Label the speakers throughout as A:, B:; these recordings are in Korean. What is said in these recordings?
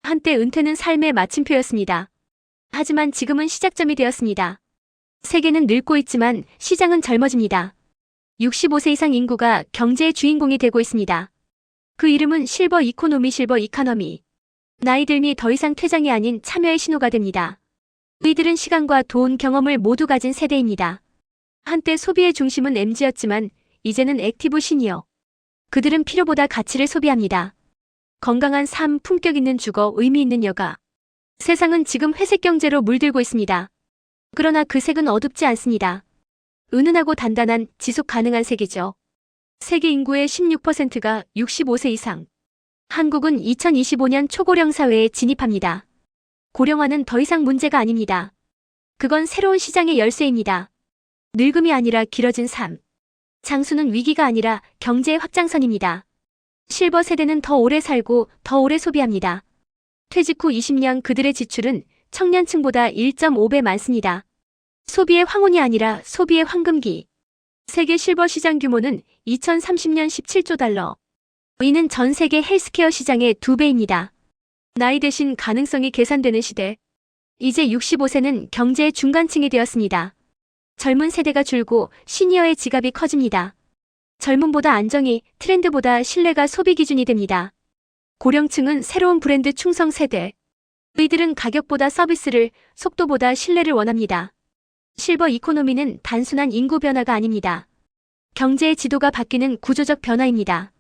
A: 한때 은퇴는 삶의 마침표였습니다. 하지만 지금은 시작점이 되었습니다. 세계는 늙고 있지만 시장은 젊어집니다. 65세 이상 인구가 경제의 주인공이 되고 있습니다. 그 이름은 실버 이코노미. 나이 들미 더 이상 퇴장이 아닌 참여의 신호가 됩니다. 이들은 시간과 돈, 경험을 모두 가진 세대입니다. 한때 소비의 중심은 MZ였지만 이제는 액티브 시니어. 그들은 필요보다 가치를 소비합니다. 건강한 삶, 품격 있는 주거, 의미 있는 여가. 세상은 지금 회색 경제로 물들고 있습니다. 그러나 그 색은 어둡지 않습니다. 은은하고 단단한 지속 가능한 색이죠. 세계 인구의 16%가 65세 이상. 한국은 2025년 초고령 사회에 진입합니다. 고령화는 더 이상 문제가 아닙니다. 그건 새로운 시장의 열쇠입니다. 늙음이 아니라 길어진 삶. 장수는 위기가 아니라 경제의 확장선입니다. 실버 세대는 더 오래 살고 더 오래 소비합니다. 퇴직 후 20년 그들의 지출은 청년층보다 1.5배 많습니다. 소비의 황혼이 아니라 소비의 황금기. 세계 실버 시장 규모는 2030년 17조 달러. 이는 전 세계 헬스케어 시장의 2배입니다. 나이 대신 가능성이 계산되는 시대. 이제 65세는 경제의 중간층이 되었습니다. 젊은 세대가 줄고 시니어의 지갑이 커집니다. 젊음보다 안정이, 트렌드보다 신뢰가 소비 기준이 됩니다. 고령층은 새로운 브랜드 충성 세대. 이들은 가격보다 서비스를, 속도보다 신뢰를 원합니다. 실버 이코노미는 단순한 인구 변화가 아닙니다. 경제의 지도가 바뀌는 구조적 변화입니다.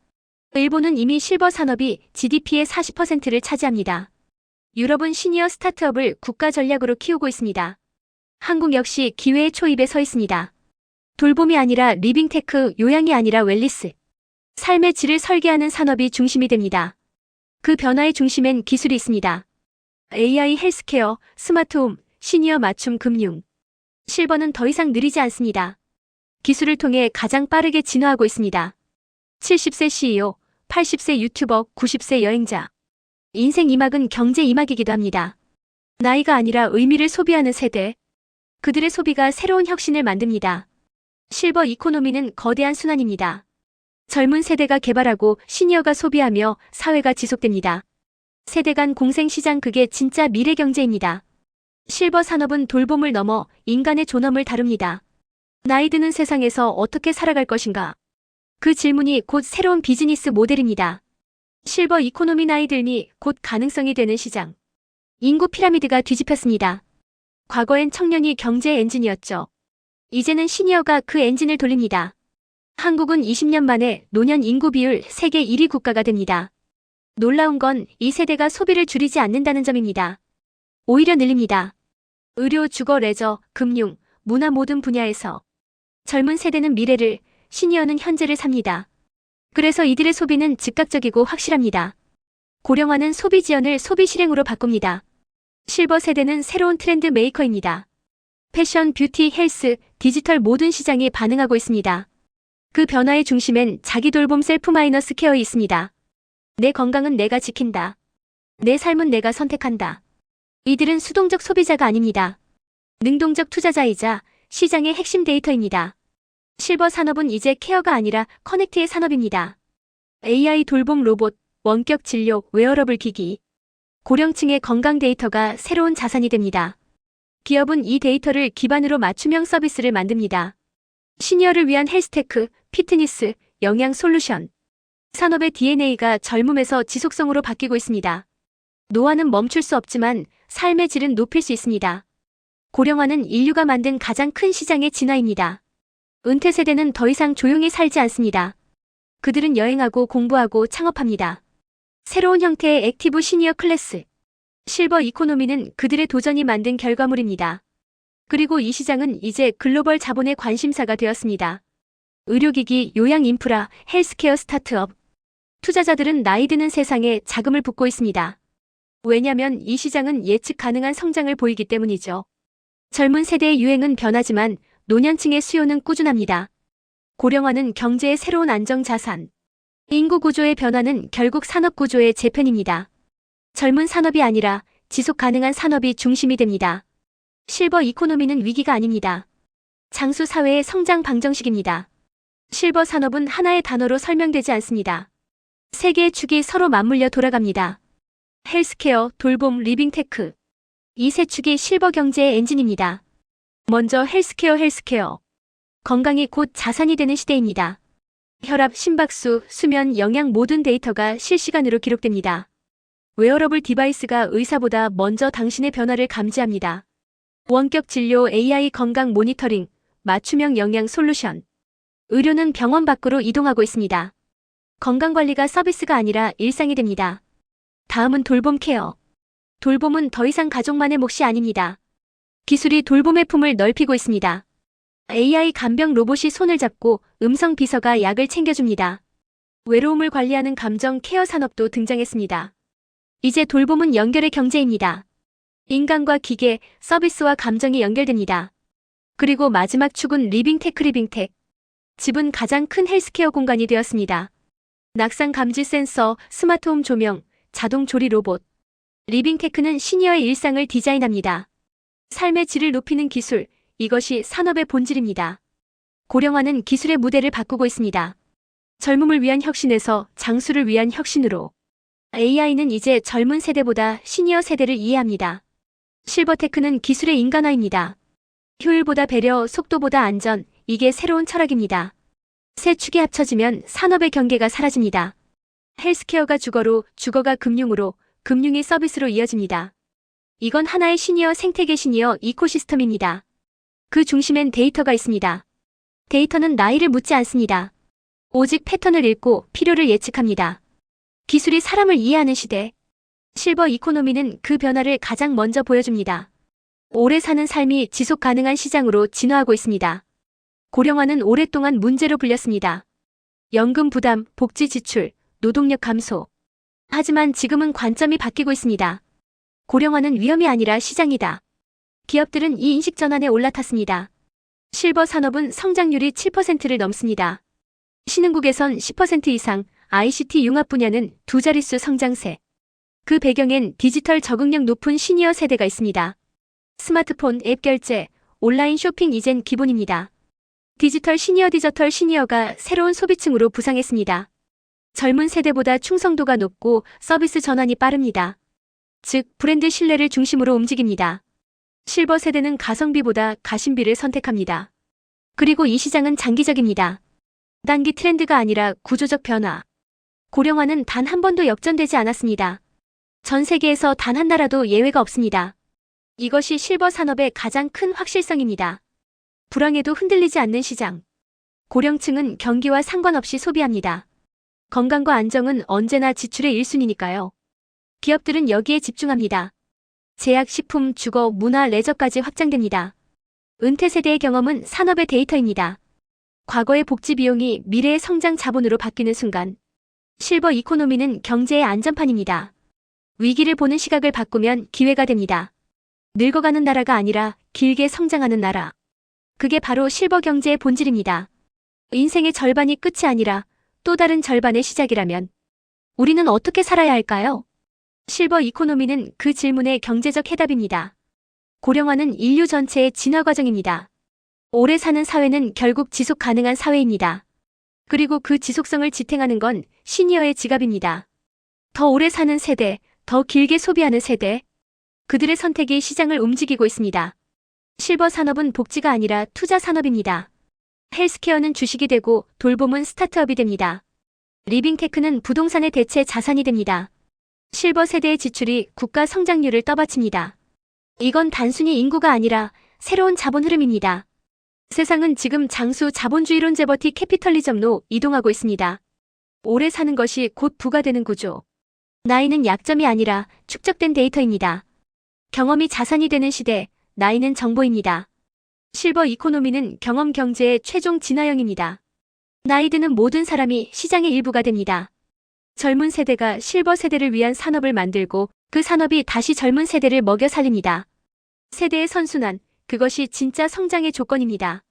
A: 일본은 이미 실버 산업이 GDP의 40%를 차지합니다. 유럽은 시니어 스타트업을 국가 전략으로 키우고 있습니다. 한국 역시 기회의 초입에 서 있습니다. 돌봄이 아니라 리빙테크, 요양이 아니라 웰리스. 삶의 질을 설계하는 산업이 중심이 됩니다. 그 변화의 중심엔 기술이 있습니다. AI 헬스케어, 스마트홈, 시니어 맞춤 금융. 실버는 더 이상 느리지 않습니다. 기술을 통해 가장 빠르게 진화하고 있습니다. 70세 CEO, 80세 유튜버, 90세 여행자. 인생 2막은 경제 2막이기도 합니다. 나이가 아니라 의미를 소비하는 세대. 그들의 소비가 새로운 혁신을 만듭니다. 실버 이코노미는 거대한 순환입니다. 젊은 세대가 개발하고 시니어가 소비하며 사회가 지속됩니다. 세대 간 공생 시장, 그게 진짜 미래 경제입니다. 실버 산업은 돌봄을 넘어 인간의 존엄을 다룹니다. 나이 드는 세상에서 어떻게 살아갈 것인가? 그 질문이 곧 새로운 비즈니스 모델입니다. 실버 이코노미, 나이 들미 곧 가능성이 되는 시장. 인구 피라미드가 뒤집혔습니다. 과거엔 청년이 경제의 엔진이었죠. 이제는 시니어가 그 엔진을 돌립니다. 한국은 20년 만에 노년 인구 비율 세계 1위 국가가 됩니다. 놀라운 건 이 세대가 소비를 줄이지 않는다는 점입니다. 오히려 늘립니다. 의료, 주거, 레저, 금융, 문화 모든 분야에서. 젊은 세대는 미래를, 시니어는 현재를 삽니다. 그래서 이들의 소비는 즉각적이고 확실합니다. 고령화는 소비 지연을 소비 실행으로 바꿉니다. 실버 세대는 새로운 트렌드 메이커입니다. 패션, 뷰티, 헬스, 디지털 모든 시장이 반응하고 있습니다. 그 변화의 중심엔 자기 돌봄 셀프 마이너스 케어이 있습니다. 내 건강은 내가 지킨다. 내 삶은 내가 선택한다. 이들은 수동적 소비자가 아닙니다. 능동적 투자자이자 시장의 핵심 데이터입니다. 실버 산업은 이제 케어가 아니라 커넥트의 산업입니다. AI 돌봄 로봇, 원격 진료, 웨어러블 기기. 고령층의 건강 데이터가 새로운 자산이 됩니다. 기업은 이 데이터를 기반으로 맞춤형 서비스를 만듭니다. 시니어를 위한 헬스테크, 피트니스, 영양 솔루션. 산업의 DNA가 젊음에서 지속성으로 바뀌고 있습니다. 노화는 멈출 수 없지만 삶의 질은 높일 수 있습니다. 고령화는 인류가 만든 가장 큰 시장의 진화입니다. 은퇴 세대는 더 이상 조용히 살지 않습니다. 그들은 여행하고 공부하고 창업합니다. 새로운 형태의 액티브 시니어 클래스. 실버 이코노미는 그들의 도전이 만든 결과물입니다. 그리고 이 시장은 이제 글로벌 자본의 관심사가 되었습니다. 의료기기, 요양 인프라, 헬스케어 스타트업. 투자자들은 나이 드는 세상에 자금을 붓고 있습니다. 왜냐면 이 시장은 예측 가능한 성장을 보이기 때문이죠. 젊은 세대의 유행은 변하지만 노년층의 수요는 꾸준합니다. 고령화는 경제의 새로운 안정자산. 인구 구조의 변화는 결국 산업 구조의 재편입니다. 젊은 산업이 아니라 지속 가능한 산업이 중심이 됩니다. 실버 이코노미는 위기가 아닙니다. 장수 사회의 성장 방정식입니다. 실버 산업은 하나의 단어로 설명되지 않습니다. 세계의 축이 서로 맞물려 돌아갑니다. 헬스케어, 돌봄, 리빙테크. 이 세 축이 실버 경제의 엔진입니다. 먼저 헬스케어. 건강이 곧 자산이 되는 시대입니다. 혈압, 심박수, 수면, 영양 모든 데이터가 실시간으로 기록됩니다. 웨어러블 디바이스가 의사보다 먼저 당신의 변화를 감지합니다. 원격 진료, AI 건강 모니터링, 맞춤형 영양 솔루션. 의료는 병원 밖으로 이동하고 있습니다. 건강관리가 서비스가 아니라 일상이 됩니다. 다음은 돌봄 케어. 돌봄은 더 이상 가족만의 몫이 아닙니다. 기술이 돌봄의 품을 넓히고 있습니다. AI 간병 로봇이 손을 잡고 음성 비서가 약을 챙겨줍니다. 외로움을 관리하는 감정 케어 산업도 등장했습니다. 이제 돌봄은 연결의 경제입니다. 인간과 기계, 서비스와 감정이 연결됩니다. 그리고 마지막 축은 리빙테크. 집은 가장 큰 헬스케어 공간이 되었습니다. 낙상 감지 센서, 스마트홈 조명, 자동 조리 로봇. 리빙테크는 시니어의 일상을 디자인합니다. 삶의 질을 높이는 기술, 이것이 산업의 본질입니다. 고령화는 기술의 무대를 바꾸고 있습니다. 젊음을 위한 혁신에서 장수를 위한 혁신으로. AI는 이제 젊은 세대보다 시니어 세대를 이해합니다. 실버테크는 기술의 인간화입니다. 효율보다 배려, 속도보다 안전, 이게 새로운 철학입니다. 세 축이 합쳐지면 산업의 경계가 사라집니다. 헬스케어가 주거로, 주거가 금융으로, 금융이 서비스로 이어집니다. 이건 하나의 시니어 생태계 시니어 이코시스템입니다. 그 중심엔 데이터가 있습니다. 데이터는 나이를 묻지 않습니다. 오직 패턴을 읽고 필요를 예측합니다. 기술이 사람을 이해하는 시대. 실버 이코노미는 그 변화를 가장 먼저 보여줍니다. 오래 사는 삶이 지속 가능한 시장으로 진화하고 있습니다. 고령화는 오랫동안 문제로 불렸습니다. 연금 부담, 복지 지출, 노동력 감소. 하지만 지금은 관점이 바뀌고 있습니다. 고령화는 위험이 아니라 시장이다. 기업들은 이 인식 전환에 올라탔습니다. 실버 산업은 성장률이 7%를 넘습니다. 신흥국에선 10% 이상, ICT 융합 분야는 두 자릿수 성장세. 그 배경엔 디지털 적응력 높은 시니어 세대가 있습니다. 스마트폰, 앱 결제, 온라인 쇼핑 이젠 기본입니다. 디지털 시니어가 새로운 소비층으로 부상했습니다. 젊은 세대보다 충성도가 높고 서비스 전환이 빠릅니다. 즉, 브랜드 신뢰를 중심으로 움직입니다. 실버 세대는 가성비보다 가심비를 선택합니다. 그리고 이 시장은 장기적입니다. 단기 트렌드가 아니라 구조적 변화. 고령화는 단 한 번도 역전되지 않았습니다. 전 세계에서 단 한 나라도 예외가 없습니다. 이것이 실버 산업의 가장 큰 확실성입니다. 불황에도 흔들리지 않는 시장. 고령층은 경기와 상관없이 소비합니다. 건강과 안정은 언제나 지출의 1순위니까요. 기업들은 여기에 집중합니다. 제약, 식품, 주거, 문화, 레저까지 확장됩니다. 은퇴 세대의 경험은 산업의 데이터입니다. 과거의 복지 비용이 미래의 성장 자본으로 바뀌는 순간. 실버 이코노미는 경제의 안전판입니다. 위기를 보는 시각을 바꾸면 기회가 됩니다. 늙어가는 나라가 아니라 길게 성장하는 나라. 그게 바로 실버 경제의 본질입니다. 인생의 절반이 끝이 아니라 또 다른 절반의 시작이라면 우리는 어떻게 살아야 할까요? 실버 이코노미는 그 질문의 경제적 해답입니다. 고령화는 인류 전체의 진화 과정입니다. 오래 사는 사회는 결국 지속 가능한 사회입니다. 그리고 그 지속성을 지탱하는 건 시니어의 지갑입니다. 더 오래 사는 세대, 더 길게 소비하는 세대. 그들의 선택이 시장을 움직이고 있습니다. 실버 산업은 복지가 아니라 투자 산업입니다. 헬스케어는 주식이 되고 돌봄은 스타트업이 됩니다. 리빙테크는 부동산의 대체 자산이 됩니다. 실버 세대의 지출이 국가 성장률을 떠받칩니다. 이건 단순히 인구가 아니라 새로운 자본 흐름입니다. 세상은 지금 장수 자본주의론 제버티 캐피털리즘로 이동하고 있습니다. 오래 사는 것이 곧 부가되는 구조. 나이는 약점이 아니라 축적된 데이터입니다. 경험이 자산이 되는 시대, 나이는 정보입니다. 실버 이코노미는 경험 경제의 최종 진화형입니다. 나이 드는 모든 사람이 시장의 일부가 됩니다. 젊은 세대가 실버 세대를 위한 산업을 만들고 그 산업이 다시 젊은 세대를 먹여 살립니다. 세대의 선순환, 그것이 진짜 성장의 조건입니다.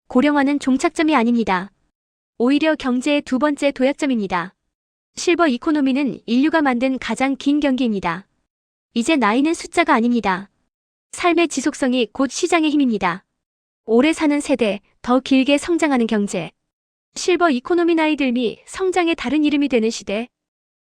A: 고령화는 종착점이 아닙니다. 오히려 경제의 두 번째 도약점입니다. 실버 이코노미는 인류가 만든 가장 긴 경기입니다. 이제 나이는 숫자가 아닙니다. 삶의 지속성이 곧 시장의 힘입니다. 오래 사는 세대, 더 길게 성장하는 경제. 실버 이코노미 나이 들미 성장의 다른 이름이 되는 시대.